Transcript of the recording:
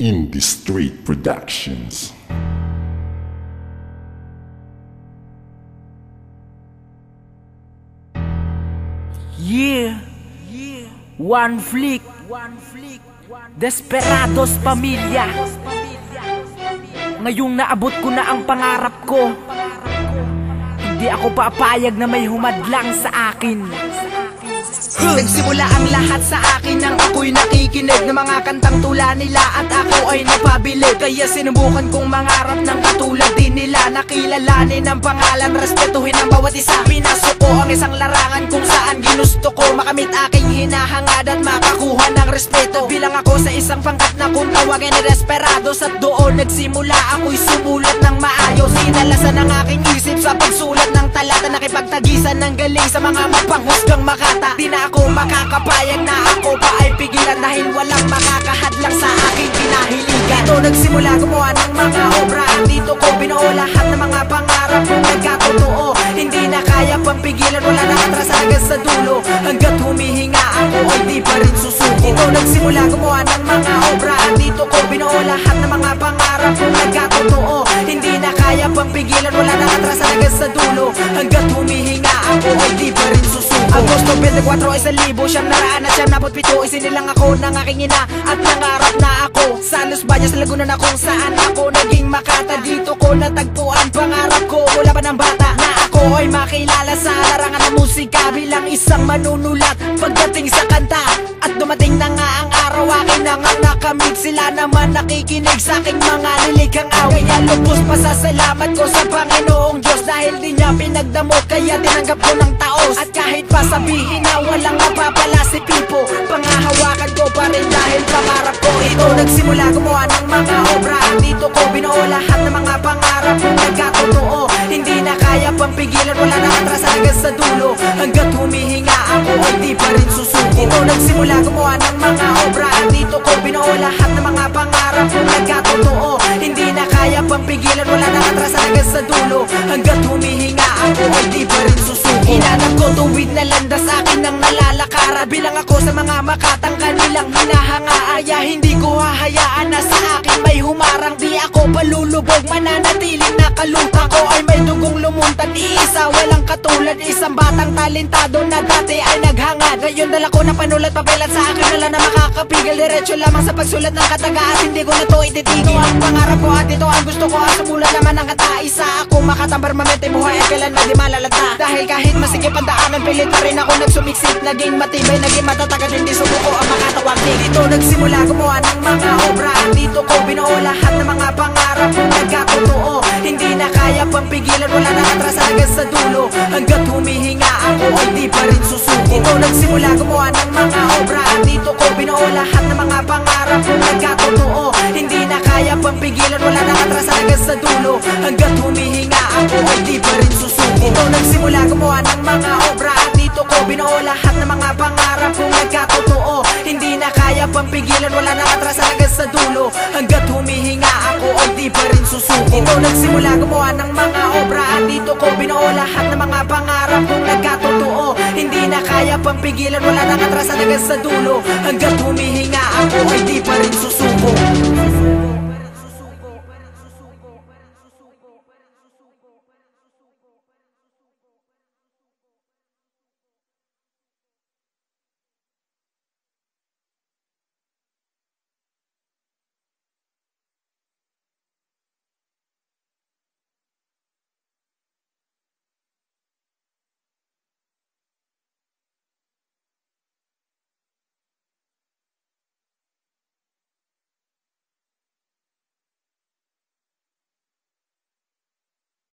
Indie Street Productions. Yeah, one flick, Desperados Pamilya. Ngayong naabot ko na ang pangarap ko, hindi ako papayag na may humadlang sa akin. Nagsimula ang lahat sa akin nang ako'y nakikinig ng mga kantang tula nila at ako ay napabilib. Kaya sinubukan kong mangarap ng katulad din nila, nakilalanin ang pangalan, respetuhin ang bawat isa. Pinasok ko ang isang larangan kung saan ginusto ko makamit aking hinahangad at makakuha ng respeto. Bilang ako sa isang pangkat na kung tawagin ni Desperados, at doon nagsimula ako'y sumulat ng maayos. Inalasan ang aking isip sa pagsulat ng talata, nakipagtagisan ng galing sa mga mapanghusgang makata. Di na ako makakapayag na ako pa ay pigilan dahil walang makakahadlang sa aking pinahiligan. Dito nagsimula gumawa ng mga obra, dito ko binuo lahat ng mga pangarap kong nagkatotoo. Hindi na kaya pang pigilan, wala na atras hanggang sa dulo. Hanggat humihinga ako ay di pa rin susuko. Dito nagsimula gumawa ng mga obra, dito ko binuo lahat ng mga pangarap kong nagkatotoo. Hindi na kaya pang pigilan, wala na atras hanggang sa dulo. Hanggat humihinga ako ay di pa rin susuko. Agosto 24, 1997, isinilang ako ng aking ina at nangarap na ako sa Los Baños, Laguna, na kung saan ako naging makata. Dito ko natagpuan pangarap ko mula pa ng bata, na ako ay makilala sa larangan ng musika bilang isang manunulat pagdating sa kanta. At dumating na nga ang araw, akin na nga nakamit, sila naman nakikinig sa aking mga lilikhang awit. Kaya lubos pasasalamat ko sa Panginoong Diyos dahil di niya pinagdamot, kaya tinanggap ko ng taos. At kahit pa sabihin na walang mapapala si Pipo, pangahawakan ko pa rin dahil pangarap ko ito. Nagsimula gumawa ng mga obra, dito ko binuo lahat ng mga pangarap kong nagkatotoo. Hindi na kaya pang pigilan, wala na atras hanggang sa dulo. Hanggat humihinga ako ay di pa rin susuko. Dito nagsimula gumawa ng mga obra, dito ko binuo lahat ng mga pangarap kong nagkatotoo. Hindi na kaya pang pigilan, wala na atras hanggang sa dulo. Hanggat humihinga ako ay di pa rin susuko. Hinanap ko tuwid na landas akin ng nalalakara, bilang ako sa mga makatang kanilang hinahanga. Aya hindi ko hahayaan na sa akin may humarang, di ako palulubog, mananatiling nakaluta ko ay may dugong lumuntad, iisa walang katulad, isang batang talentado na dati ay naghangad. Ngayon dala ko na panulat papel at sa akin wala na makakapigil, diretso lamang sa pagsulat ng kataga at hindi ko na to ititigil. Ang pangarap ko at ito ang gusto ko, at sumula naman ang kataisa ako makatambar mamente buhay at kailan na di malalata. Dahil kahit masigip ang daanan, pilit pa rin ako nagsumiksik, naging matibay, naging matatag at hindi sumuko ang mga tawagin. Dito nagsimula gumawa ng mga obra, dito ko binuo lahat ng mga pangarap kong nagkatotoo. Hindi na kaya pang pigilan, wala na atras hanggang sa dulo. Hanggat humihinga ako ay di pa rin susuko. Dito nagsimula gumawa ng mga obra, dito ko binuo lahat ng mga pangarap kong nagkatotoo. Hindi na kaya pang pigilan, wala na atras hanggang sa dulo. Hanggat humihinga ako ay di pa rin susuko. Dito nagsimula gumawa ng mga obra, dito ko binuo lahat ng mga pangarap kong nagkatotoo. Hindi na kaya pang pigilan, wala na atras hanggang sa dulo. Hanggat humihinga ako ay di pa rin susuko. Dito nagsimula gumawa ng mga obra, dito ko binuo lahat ng mga pangarap kong nagkatotoo. Hindi na kaya pang pigilan, wala na atras hanggang sa dulo. Hanggat humihinga ako ay di pa rin susuko.